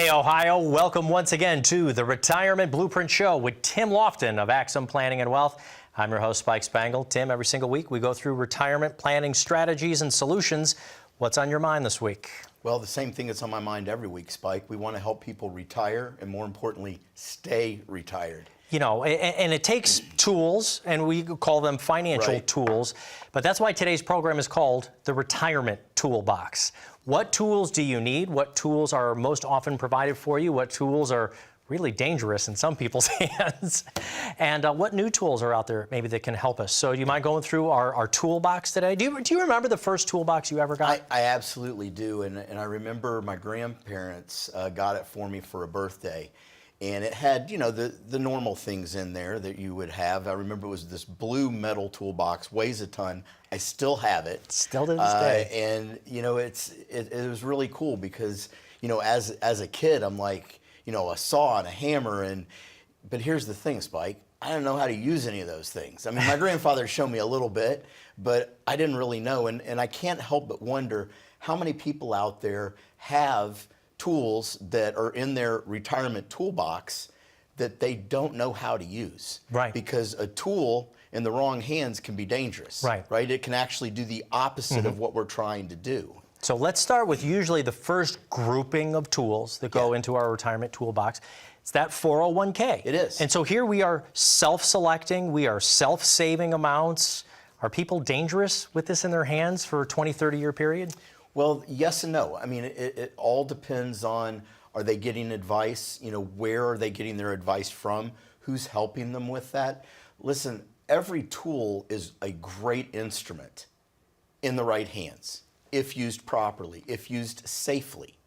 Hey, Ohio, welcome once again to the Retirement Blueprint Show with Tim Lofton of Axum Planning and Wealth. I'm your host, Spike Spangle. Tim, every single week we go through retirement planning strategies and solutions. What's on your mind this week? Well, the same thing that's on my mind every week, Spike. We want to help people retire and, more importantly, stay retired. You know, and it takes tools, and we call them financial Right. tools, but that's why today's program is called the Retirement Toolbox. What tools do you need? What tools are most often provided for you? What tools are really dangerous in some people's hands? And what new tools are out there maybe that can help us? So do you mind going through our toolbox today? Do you remember the first toolbox you ever got? I absolutely do, and I remember my grandparents got it for me for a birthday. And it had, you know, the normal things in there that you would have. I remember it was this blue metal toolbox, weighs a ton. I still have it. Still to this day. And, you know, it was really cool because, you know, as a kid, I'm like, you know, a saw and a hammer. But here's the thing, Spike. I don't know how to use any of those things. I mean, my grandfather showed me a little bit, but I didn't really know. And I can't help but wonder how many people out there have tools that are in their retirement toolbox that they don't know how to use. Right. Because a tool in the wrong hands can be dangerous. Right. Right? It can actually do the opposite of what we're trying to do. So let's start with usually the first grouping of tools that go into our retirement toolbox. It's that 401k. It is. And so here we are self-selecting, we are self-saving amounts. Are people dangerous with this in their hands for a 20, 30-year period? Well, yes and no. I mean, it all depends on, are they getting advice? You know, where are they getting their advice from? Who's helping them with that? Listen, every tool is a great instrument in the right hands, if used properly, if used safely.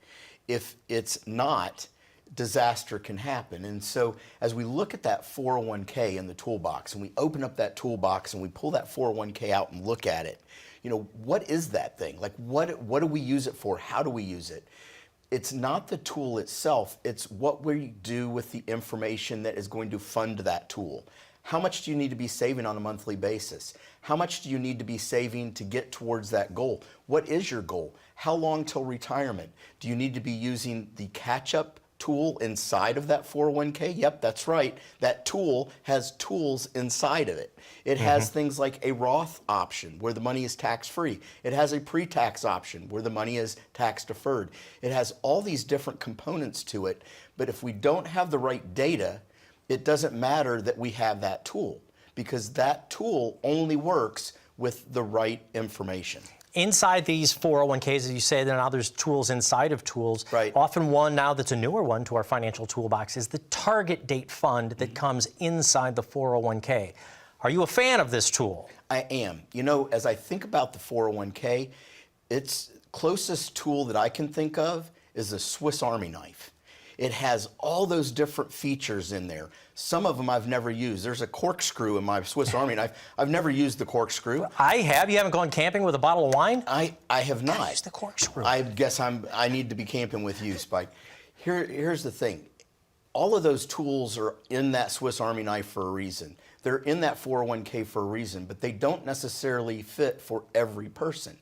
If it's not, disaster can happen. And so as we look at that 401k in the toolbox and we open up that toolbox and we pull that 401k out and look at it, you know, what is that thing? Like, what do we use it for? How do we use it? It's not the tool itself. It's what we do with the information that is going to fund that tool. How much do you need to be saving on a monthly basis? How much do you need to be saving to get towards that goal? What is your goal? How long till retirement? Do you need to be using the catch-up tool inside of that 401k? Yep, that's right. That tool has tools inside of it. It has things like a Roth option where the money is tax-free. It has a pre-tax option where the money is tax-deferred. It has all these different components to it, but if we don't have the right data, it doesn't matter that we have that tool because that tool only works with the right information. Inside these 401ks, as you say, now there's tools inside of tools. Right. Often one now that's a newer one to our financial toolbox is the target date fund that comes inside the 401k. Are you a fan of this tool? I am. You know, as I think about the 401k, its closest tool that I can think of is a Swiss Army knife. It has all those different features in there. Some of them I've never used. There's a corkscrew in my Swiss Army knife. I've never used the corkscrew. I have. You haven't gone camping with a bottle of wine? I have not. Use the corkscrew. I guess I need to be camping with you, Spike. Here's the thing. All of those tools are in that Swiss Army knife for a reason. They're in that 401k for a reason, but they don't necessarily fit for every person.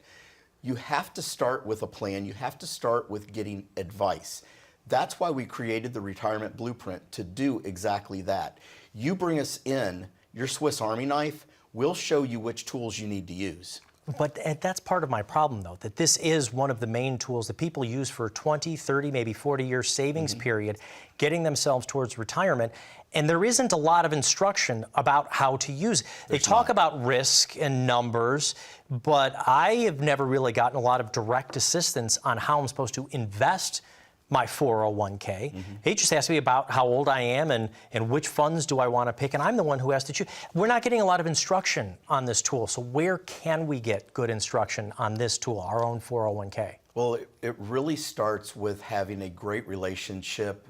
You have to start with a plan. You have to start with getting advice. That's why we created the Retirement Blueprint, to do exactly that. You bring us in your Swiss Army knife, we'll show you which tools you need to use. But that's part of my problem, though, that this is one of the main tools that people use for a 20, 30, maybe 40-year savings period, getting themselves towards retirement. And there isn't a lot of instruction about how to use it. They talk about risk and numbers, but I have never really gotten a lot of direct assistance on how I'm supposed to invest my 401k. He just asked me about how old I am and which funds do I want to pick, and I'm the one who has to choose. We're not getting a lot of instruction on this tool, so where can we get good instruction on this tool, our own 401k? Well, it really starts with having a great relationship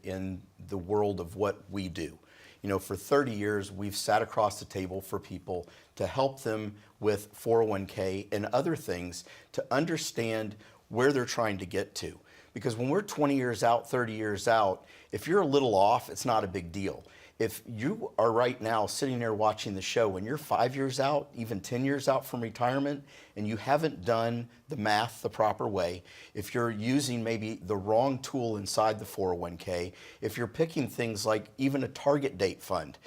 in the world of what we do. You know, for 30 years, we've sat across the table for people to help them with 401k and other things to understand where they're trying to get to. Because when we're 20 years out, 30 years out, if you're a little off, it's not a big deal. If you are right now sitting there watching the show and you're 5 years out, even 10 years out from retirement, and you haven't done the math the proper way, if you're using maybe the wrong tool inside the 401k, if you're picking things like even a target date fund,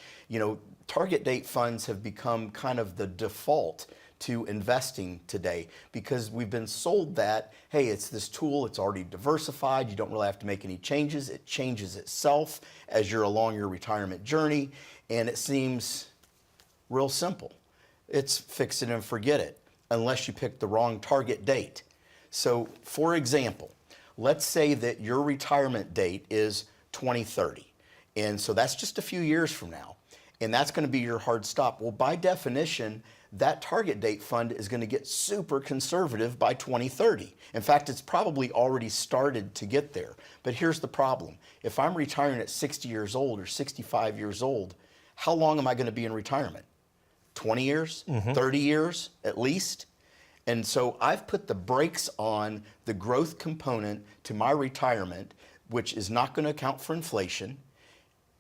target date funds have become kind of the default to investing today because we've been sold that, hey, it's this tool, it's already diversified, you don't really have to make any changes, it changes itself as you're along your retirement journey, and it seems real simple. It's fix it and forget it, unless you pick the wrong target date. So, for example, let's say that your retirement date is 2030, and so that's just a few years from now, and that's going to be your hard stop. Well, by definition, that target date fund is going to get super conservative by 2030. In fact, it's probably already started to get there. But here's the problem. If I'm retiring at 60 years old or 65 years old, how long am I going to be in retirement? 20 years? 30 years at least? And so I've put the brakes on the growth component to my retirement, which is not going to account for inflation,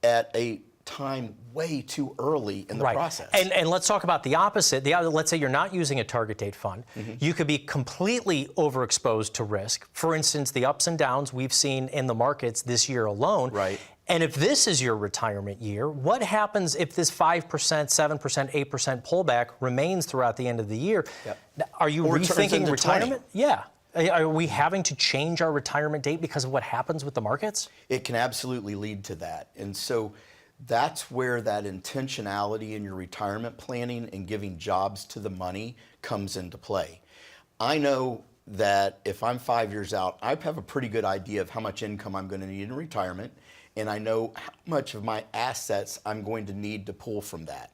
at a time way too early in the process. And let's talk about the opposite. Let's say you're not using a target date fund. You could be completely overexposed to risk. For instance, the ups and downs we've seen in the markets this year alone. Right. And if this is your retirement year, what happens if this 5%, 7%, 8% pullback remains throughout the end of the year? Yep. Are you Or it turns rethinking into retirement? 20. Yeah. Are we having to change our retirement date because of what happens with the markets? It can absolutely lead to that. And so that's where that intentionality in your retirement planning and giving jobs to the money comes into play. I know that if I'm 5 years out, I have a pretty good idea of how much income I'm going to need in retirement, and I know how much of my assets I'm going to need to pull from that.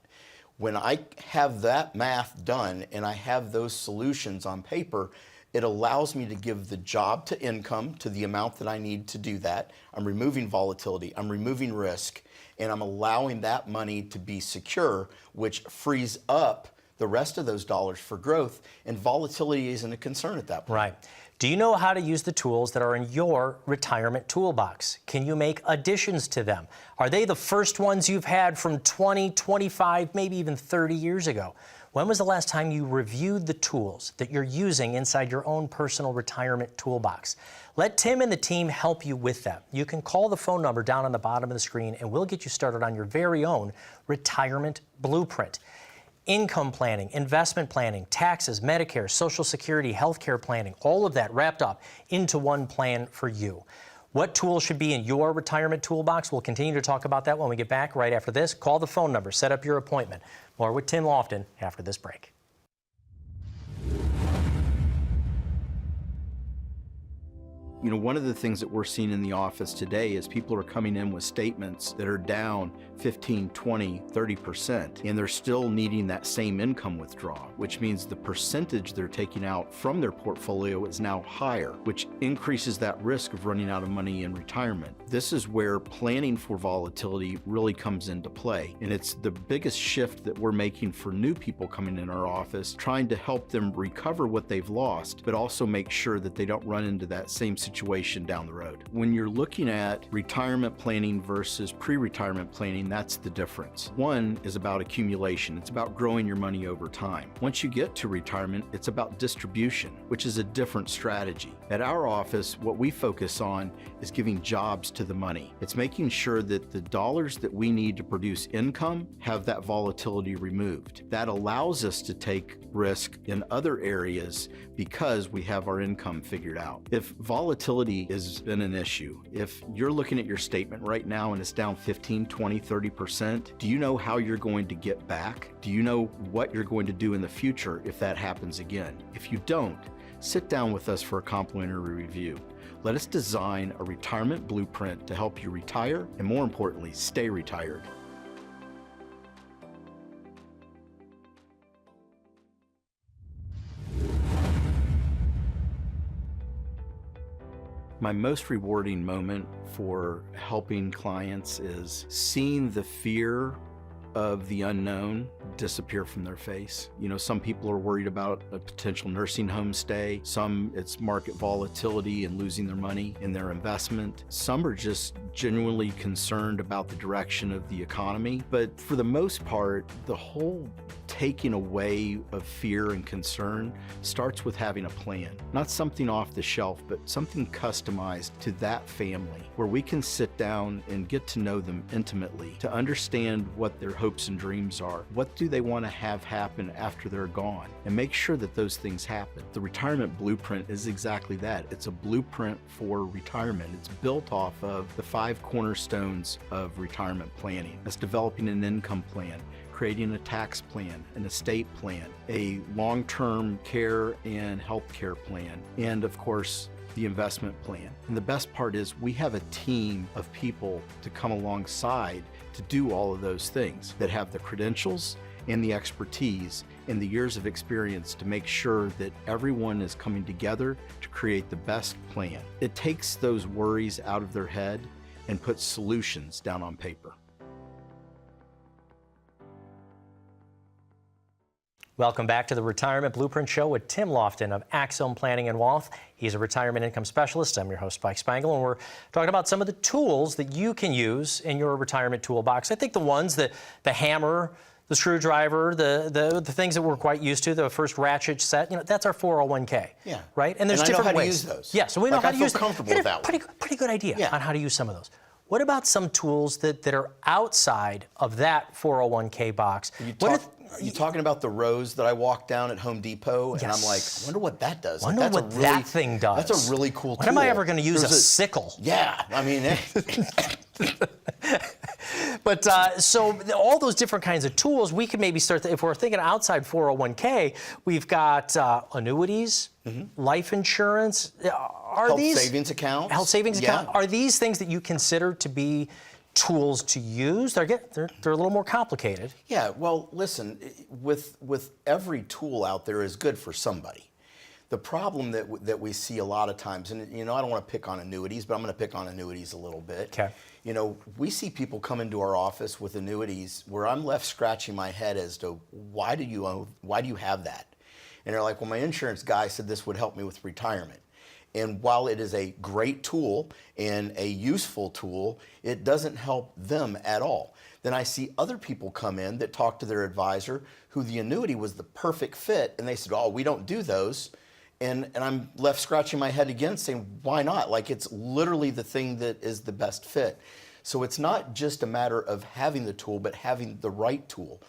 When I have that math done and I have those solutions on paper, it allows me to give the job to income to the amount that I need to do that. I'm removing volatility, I'm removing risk, and I'm allowing that money to be secure, which frees up the rest of those dollars for growth, and volatility isn't a concern at that point. Right. Do you know how to use the tools that are in your retirement toolbox? Can you make additions to them? Are they the first ones you've had from 20, 25, maybe even 30 years ago? When was the last time you reviewed the tools that you're using inside your own personal retirement toolbox? Let Tim and the team help you with that. You can call the phone number down on the bottom of the screen and we'll get you started on your very own retirement blueprint. Income planning, investment planning, taxes, Medicare, Social Security, healthcare planning, all of that wrapped up into one plan for you. What tools should be in your retirement toolbox? We'll continue to talk about that when we get back right after this. Call the phone number, set up your appointment. More with Tim Lofton after this break. One of the things that we're seeing in the office today is people are coming in with statements that are down 15, 20, 30%, and they're still needing that same income withdrawal, which means the percentage they're taking out from their portfolio is now higher, which increases that risk of running out of money in retirement. This is where planning for volatility really comes into play, and it's the biggest shift that we're making for new people coming in our office, trying to help them recover what they've lost, but also make sure that they don't run into that same situation down the road. When you're looking at retirement planning versus pre-retirement planning, that's the difference. One is about accumulation. It's about growing your money over time. Once you get to retirement, it's about distribution, which is a different strategy. At our office, what we focus on is giving jobs to the money. It's making sure that the dollars that we need to produce income have that volatility removed. That allows us to take risk in other areas because we have our income figured out. If volatility has been an issue, if you're looking at your statement right now and it's down 15, 20, 30%, do you know how you're going to get back? Do you know what you're going to do in the future if that happens again? If you don't, sit down with us for a complimentary review. Let us design a retirement blueprint to help you retire and, more importantly, stay retired. My most rewarding moment for helping clients is seeing the fear of the unknown disappear from their face. You know, some people are worried about a potential nursing home stay. Some, it's market volatility and losing their money in their investment. Some are just genuinely concerned about the direction of the economy. But for the most part, the whole taking away of fear and concern starts with having a plan. Not something off the shelf, but something customized to that family, where we can sit down and get to know them intimately, to understand what their hopes and dreams are. What do they want to have happen after they're gone? And make sure that those things happen. The retirement blueprint is exactly that. It's a blueprint for retirement. It's built off of the 5 cornerstones of retirement planning. That's developing an income plan, creating a tax plan, an estate plan, a long-term care and health care plan, and of course, the investment plan. And the best part is we have a team of people to come alongside to do all of those things that have the credentials and the expertise and the years of experience to make sure that everyone is coming together to create the best plan. It takes those worries out of their head and puts solutions down on paper. Welcome back to the Retirement Blueprint Show with Tim Lofton of Axome Planning and Wealth. He's a retirement income specialist. I'm your host, Spike Spangle, and we're talking about some of the tools that you can use in your retirement toolbox. I think the ones that the hammer, the screwdriver, the things that we're quite used to, the first ratchet set, that's our 401k. Yeah. Right? And there's I know different how to ways. use those. Yeah, so we know how to use them. I feel comfortable with that one. Pretty good idea Yeah. on how to use some of those. What about some tools that are outside of that 401k box? Are you talking about the rows that I walk down at Home Depot? And I'm like, I wonder what that does. Wonder what that thing does. That's a really cool tool. When am I ever going to use a sickle? Yeah, I mean. But so all those different kinds of tools, we can maybe start, if we're thinking outside 401k, we've got annuities, life insurance. Health savings account. Health savings account. Are these things that you consider to be tools to use? They're a little more complicated. Yeah, well, listen, with every tool out there is good for somebody. The problem that we see a lot of times, and I don't want to pick on annuities, but I'm going to pick on annuities a little bit. Okay. We see people come into our office with annuities where I'm left scratching my head as to why do you have that? And they're like, well, my insurance guy said this would help me with retirement. And while it is a great tool and a useful tool, it doesn't help them at all. Then I see other people come in that talk to their advisor who the annuity was the perfect fit, and they said, oh, we don't do those. And I'm left scratching my head again saying, why not? Like, it's literally the thing that is the best fit. So it's not just a matter of having the tool, but having the right tool.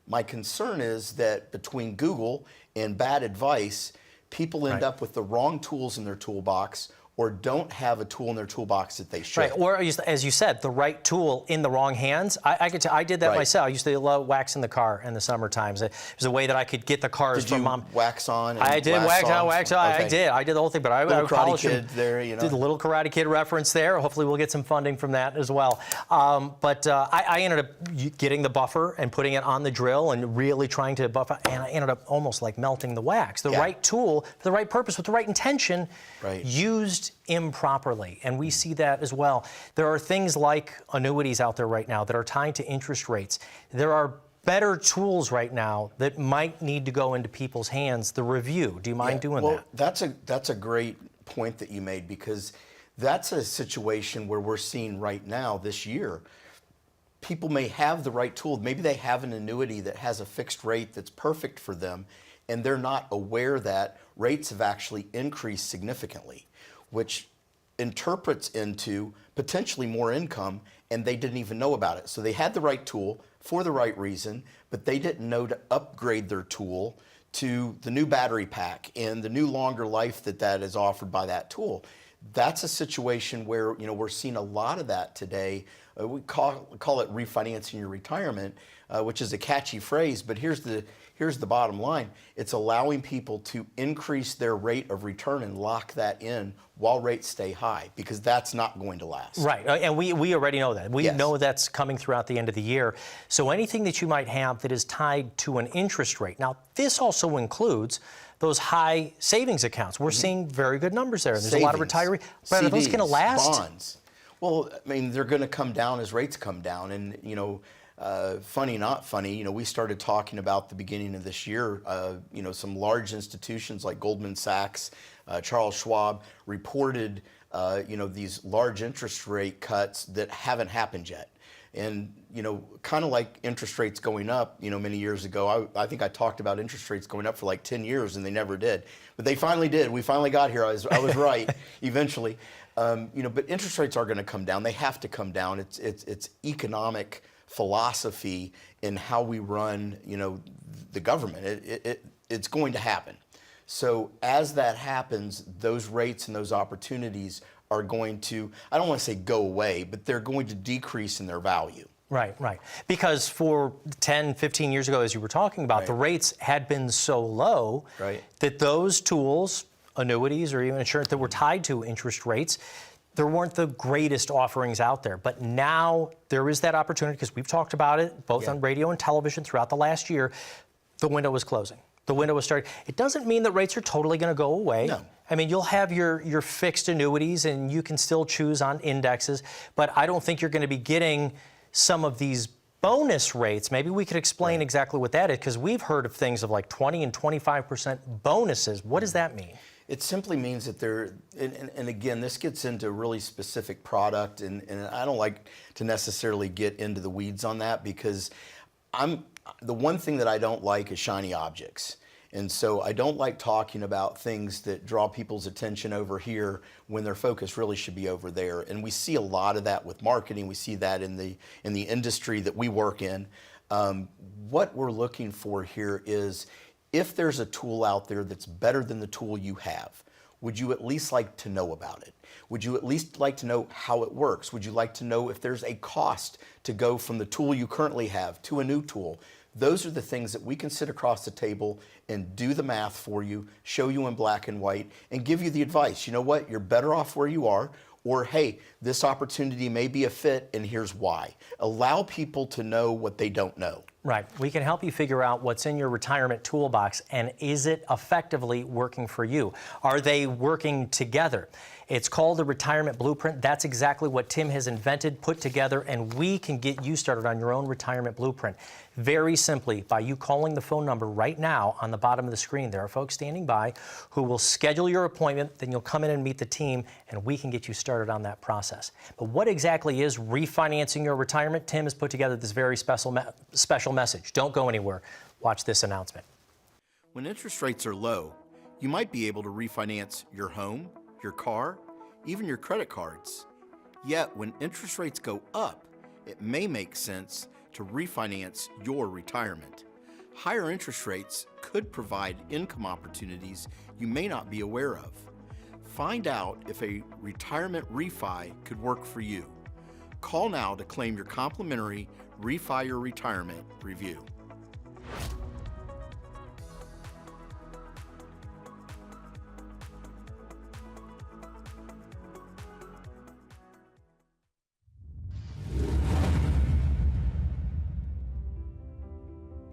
My concern is that between Google and bad advice, people end up with the wrong tools in their toolbox, or don't have a tool in their toolbox that they should. Right, or as you said, the right tool in the wrong hands. I did that myself. I used to love waxing the car in the summer times. It was a way that I could get the cars from mom. Wax on? And I did wax on. Okay. I did the whole thing, but I polished Karate Kid there, Did the little Karate Kid reference there. Hopefully we'll get some funding from that as well. But I ended up getting the buffer and putting it on the drill and really trying to buff, and I ended up almost like melting the wax. The right tool for the right purpose with the right intention, used improperly, and we see that as well. There are things like annuities out there right now that are tied to interest rates. There are better tools right now that might need to go into people's hands. The review. Do you mind doing that? That's a great point that you made, because that's a situation where we're seeing right now this year. People may have the right tool. Maybe they have an annuity that has a fixed rate that's perfect for them, and they're not aware that rates have actually increased significantly, which interprets into potentially more income, and they didn't even know about it. So they had the right tool for the right reason, but they didn't know to upgrade their tool to the new battery pack and the new longer life that is offered by that tool. That's a situation where we're seeing a lot of that today. We call it refinancing your retirement, which is a catchy phrase, but here's the bottom line. It's allowing people to increase their rate of return and lock that in while rates stay high, because that's not going to last. Right, and we already know that. We know that's coming throughout the end of the year. So anything that you might have that is tied to an interest rate. Now, this also includes those high savings accounts. We're seeing very good numbers there. There's a lot of retirees. But are those going to last? Bonds. Well, I mean, they're going to come down as rates come down, and funny, not funny, we started talking about the beginning of this year, some large institutions like Goldman Sachs, Charles Schwab reported, these large interest rate cuts that haven't happened yet. And, kind of like interest rates going up, many years ago, I think I talked about interest rates going up for like 10 years and they never did. But they finally did. We finally got here. I was right eventually. But interest rates are going to come down. They have to come down. It's economic philosophy in how we run, the government. It's going to happen. So as that happens, those rates and those opportunities are going to, I don't want to say go away, but they're going to decrease in their value. Right, right. Because for 10, 15 years ago, as you were talking about, the rates had been so low that those tools, annuities or even insurance that were tied to interest rates, there weren't the greatest offerings out there. But now there is that opportunity, because we've talked about it both on radio and television throughout the last year. The window was closing. The window was starting. It doesn't mean that rates are totally going to go away. No. I mean, you'll have your fixed annuities and you can still choose on indexes, but I don't think you're going to be getting some of these bonus rates. Maybe we could explain exactly what that is, because we've heard of things of like 20 and 25% bonuses. What does that mean? It simply means that and again, this gets into a really specific product, and I don't like to necessarily get into the weeds on that, because the one thing that I don't like is shiny objects. And so I don't like talking about things that draw people's attention over here when their focus really should be over there. And we see a lot of that with marketing. We see that in the industry that we work in. What we're looking for here is, if there's a tool out there that's better than the tool you have, would you at least like to know about it? Would you at least like to know how it works? Would you like to know if there's a cost to go from the tool you currently have to a new tool? Those are the things that we can sit across the table and do the math for you, show you in black and white, and give you the advice. You know what? You're better off where you are. Or, hey, this opportunity may be a fit, and here's why. Allow people to know what they don't know. Right. We can help you figure out what's in your retirement toolbox, and is it effectively working for you? Are they working together? It's called the Retirement Blueprint. That's exactly what Tim has invented, put together, and we can get you started on your own retirement blueprint. Very simply, by you calling the phone number right now on the bottom of the screen. There are folks standing by who will schedule your appointment, then you'll come in and meet the team, and we can get you started on that process. But what exactly is refinancing your retirement? Tim has put together this very special message. Don't go anywhere. Watch this announcement. When interest rates are low, you might be able to refinance your home, your car, even your credit cards. Yet when interest rates go up, it may make sense to refinance your retirement. Higher interest rates could provide income opportunities you may not be aware of. Find out if a retirement refi could work for you. Call now to claim your complimentary Refi Your Retirement review.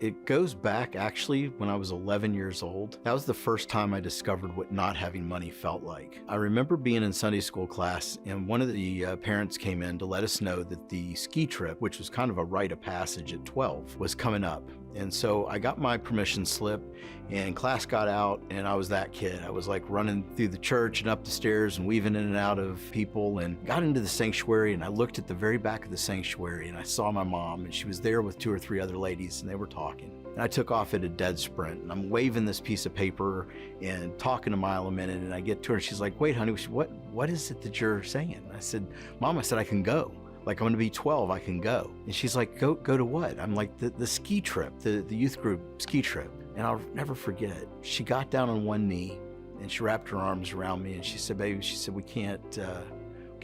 It goes back actually when I was 11 years old. That was the first time I discovered what not having money felt like. I remember being in Sunday school class, and one of the parents came in to let us know that the ski trip, which was kind of a rite of passage at 12, was coming up. And so I got my permission slip, and class got out, and I was that kid. I was like running through the church and up the stairs and weaving in and out of people, and got into the sanctuary, and I looked at the very back of the sanctuary, and I saw my mom, and she was there with 2 or 3 other ladies, and they were talking. And I took off at a dead sprint, and I'm waving this piece of paper and talking a mile a minute, and I get to her, and she's like, "Wait, honey, what is it that you're saying?" And I said, "Mom," I said, "I can go. Like, I'm gonna be 12, I can go." And she's like, go to what? I'm like, the ski trip, the youth group ski trip. And I'll never forget it. She got down on one knee and she wrapped her arms around me and she said, "Baby," she said, we can't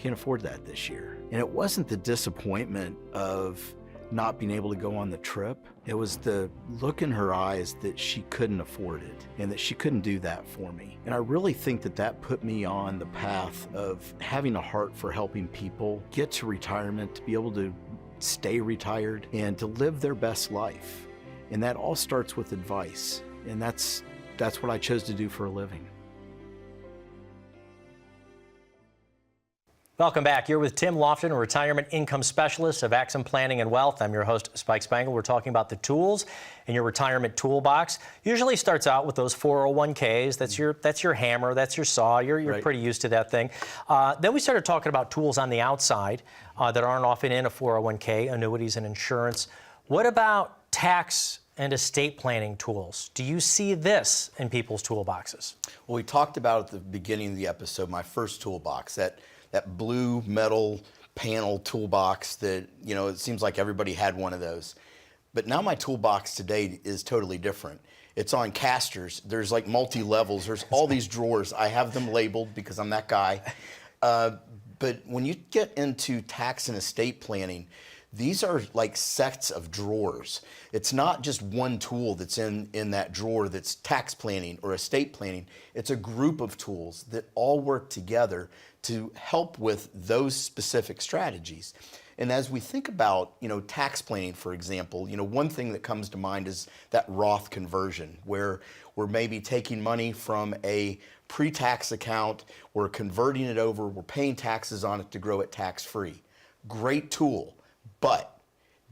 afford that this year." And it wasn't the disappointment of not being able to go on the trip. It was the look in her eyes that she couldn't afford it and that she couldn't do that for me. And I really think that that put me on the path of having a heart for helping people get to retirement, to be able to stay retired and to live their best life. And that all starts with advice. And that's what I chose to do for a living. Welcome back. You're with Tim Lofton, a retirement income specialist of Axum Planning and Wealth. I'm your host, Spike Spangle. We're talking about the tools in your retirement toolbox. Usually starts out with those 401ks. That's your hammer. That's your saw. You're Right. pretty used to that thing. Then we started talking about tools on the outside that aren't often in a 401k, annuities and insurance. What about tax and estate planning tools? Do you see this in people's toolboxes? Well, we talked about at the beginning of the episode, my first toolbox, that blue metal panel toolbox that, it seems like everybody had one of those. But now my toolbox today is totally different. It's on casters. There's like multi-levels. There's all these drawers. I have them labeled because I'm that guy. But when you get into tax and estate planning, these are like sets of drawers. It's not just one tool that's in that drawer that's tax planning or estate planning. It's a group of tools that all work together to help with those specific strategies. And as we think about, tax planning, for example, one thing that comes to mind is that Roth conversion, where we're maybe taking money from a pre-tax account, we're converting it over, we're paying taxes on it to grow it tax-free. Great tool. But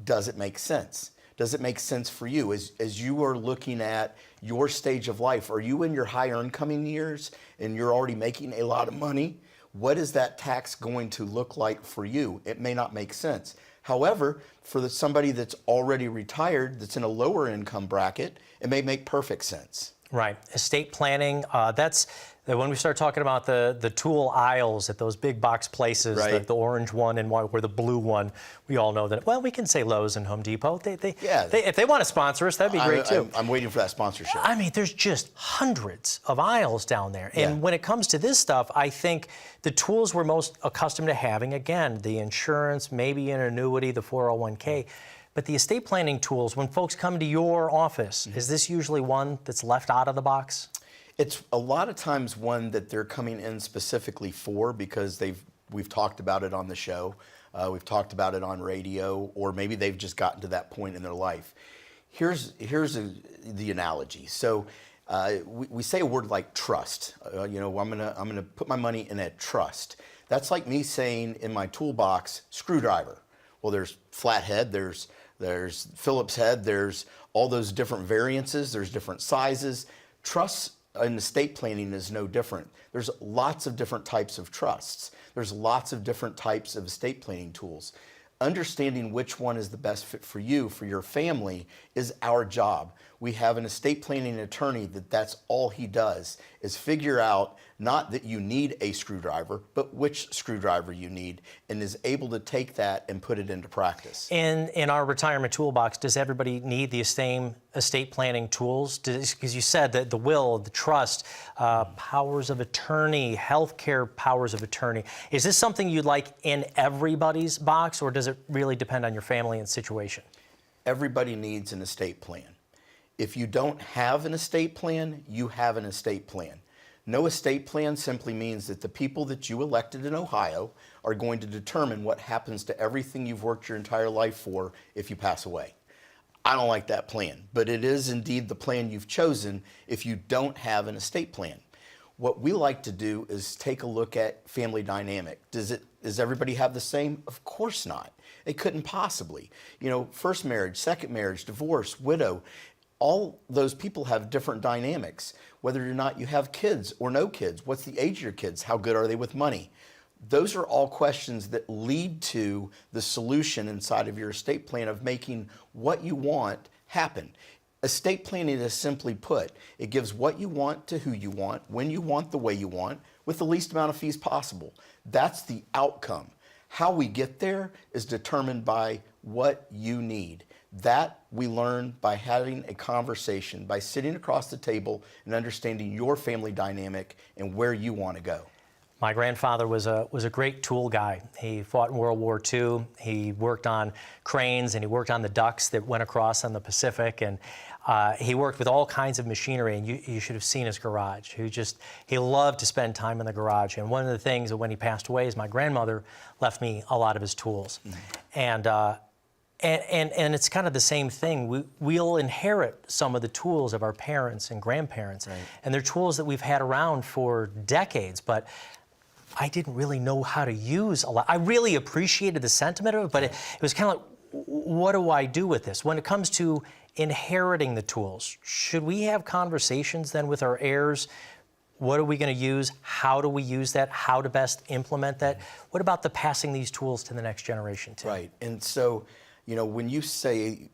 does it make sense? Does it make sense for you as you are looking at your stage of life? Are you in your higher incoming years and you're already making a lot of money? What is that tax going to look like for you? It may not make sense. However, for somebody that's already retired, that's in a lower income bracket, it may make perfect sense. Right. Estate planning, that's when we start talking about the tool aisles at those big box places, Right. the orange one and or the blue one, we all know that, well, we can say Lowe's and Home Depot. If they want to sponsor us, that'd be great too. I'm waiting for that sponsorship. I mean, there's just hundreds of aisles down there. And Yeah. when it comes to this stuff, I think the tools we're most accustomed to having, again, the insurance, maybe an annuity, the 401k, but the estate planning tools, when folks come to your office, is this usually one that's left out of the box? It's a lot of times one that they're coming in specifically for because we've talked about it on the show, we've talked about it on radio, or maybe they've just gotten to that point in their life. Here's the analogy. So we say a word like trust. I'm gonna put my money in a trust. That's like me saying in my toolbox, screwdriver. Well, there's flathead, there's Phillips head, there's all those different variances, there's different sizes. Trusts in estate planning is no different. There's lots of different types of trusts. There's lots of different types of estate planning tools. Understanding which one is the best fit for you, for your family, is our job. We have an estate planning attorney that's all he does is figure out not that you need a screwdriver, but which screwdriver you need, and is able to take that and put it into practice. In our retirement toolbox, does everybody need the same estate planning tools? Because you said that the will, the trust, powers of attorney, healthcare powers of attorney. Is this something you'd like in everybody's box, or does it really depend on your family and situation? Everybody needs an estate plan. If you don't have an estate plan, you have an estate plan. No estate plan simply means that the people that you elected in Ohio are going to determine what happens to everything you've worked your entire life for if you pass away. I don't like that plan, but it is indeed the plan you've chosen if you don't have an estate plan. What we like to do is take a look at family dynamic. Does everybody have the same? Of course not. It couldn't possibly. First marriage, second marriage, divorce, widow, all those people have different dynamics. Whether or not you have kids or no kids, what's the age of your kids? How good are they with money? Those are all questions that lead to the solution inside of your estate plan of making what you want happen. Estate planning is simply put, it gives what you want to who you want, when you want, the way you want, with the least amount of fees possible. That's the outcome. How we get there is determined by what you need. That we learn by having a conversation, by sitting across the table and understanding your family dynamic and where you want to go. My grandfather was a great tool guy. He fought in World War II. He worked on cranes and he worked on the ducks that went across on the Pacific. And he worked with all kinds of machinery. And you should have seen his garage. He loved to spend time in the garage. And one of the things that when he passed away is my grandmother left me a lot of his tools. Mm-hmm. And it's kind of the same thing. We'll inherit some of the tools of our parents and grandparents, right. And they're tools that we've had around for decades. But I didn't really know how to use a lot. I really appreciated the sentiment of it, but it was kind of like, what do I do with this? When it comes to inheriting the tools, should we have conversations then with our heirs? What are we going to use? How do we use that? How to best implement that? What about the passing these tools to the next generation, Tim? Right. And so, when you say,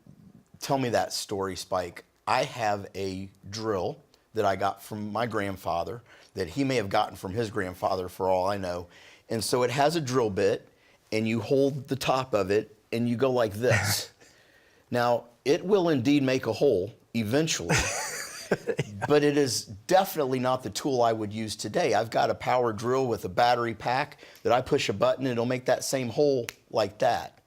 tell me that story, Spike, I have a drill that I got from my grandfather that he may have gotten from his grandfather for all I know. And so it has a drill bit, and you hold the top of it, and you go like this. Now, it will indeed make a hole eventually. But it is definitely not the tool I would use today. I've got a power drill with a battery pack that I push a button and it'll make that same hole like that.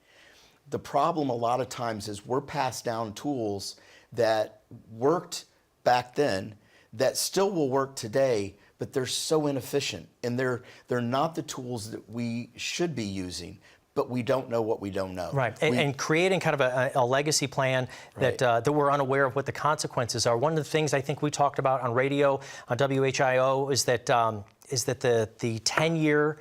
The problem a lot of times is we're passed down tools that worked back then that still will work today, but they're so inefficient and they're not the tools that we should be using. But we don't know what we don't know. Right, and creating kind of a legacy plan that that we're unaware of what the consequences are. One of the things I think we talked about on radio, on WHIO, is that the 10-year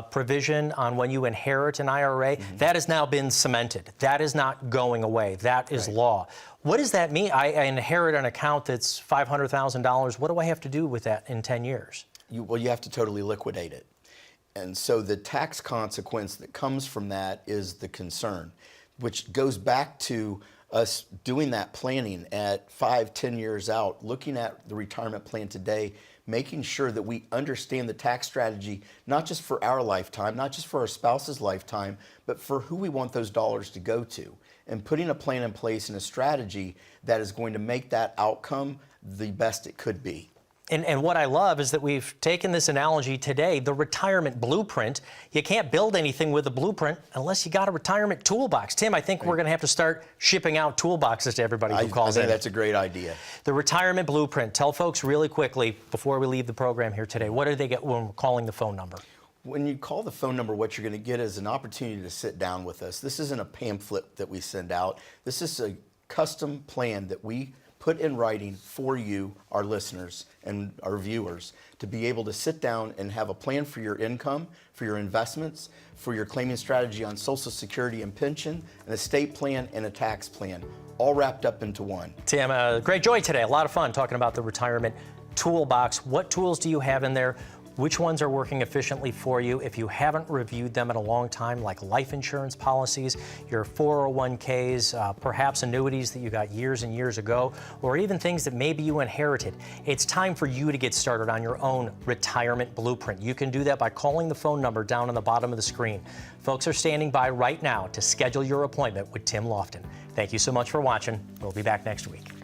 provision on when you inherit an IRA, that has now been cemented. That is not going away. That is law. What does that mean? I inherit an account that's $500,000. What do I have to do with that in 10 years? You have to totally liquidate it. And so the tax consequence that comes from that is the concern, which goes back to us doing that planning at 5-10 years out, looking at the retirement plan today, making sure that we understand the tax strategy, not just for our lifetime, not just for our spouse's lifetime, but for who we want those dollars to go to, and putting a plan in place and a strategy that is going to make that outcome the best it could be. And what I love is that we've taken this analogy today, the retirement blueprint. You can't build anything with a blueprint unless you got a retirement toolbox. Tim, I think we're going to have to start shipping out toolboxes to everybody who calls in. I think that's a great idea. The retirement blueprint. Tell folks really quickly before we leave the program here today, what do they get when we're calling the phone number? When you call the phone number, what you're going to get is an opportunity to sit down with us. This isn't a pamphlet that we send out. This is a custom plan that we put in writing for you, our listeners and our viewers, to be able to sit down and have a plan for your income, for your investments, for your claiming strategy on Social Security and pension, an estate plan, and a tax plan, all wrapped up into one. Tim, great joy today. A lot of fun talking about the retirement toolbox. What tools do you have in there? Which ones are working efficiently for you? If you haven't reviewed them in a long time, like life insurance policies, your 401ks, perhaps annuities that you got years and years ago, or even things that maybe you inherited, it's time for you to get started on your own retirement blueprint. You can do that by calling the phone number down on the bottom of the screen. Folks are standing by right now to schedule your appointment with Tim Lofton. Thank you so much for watching. We'll be back next week.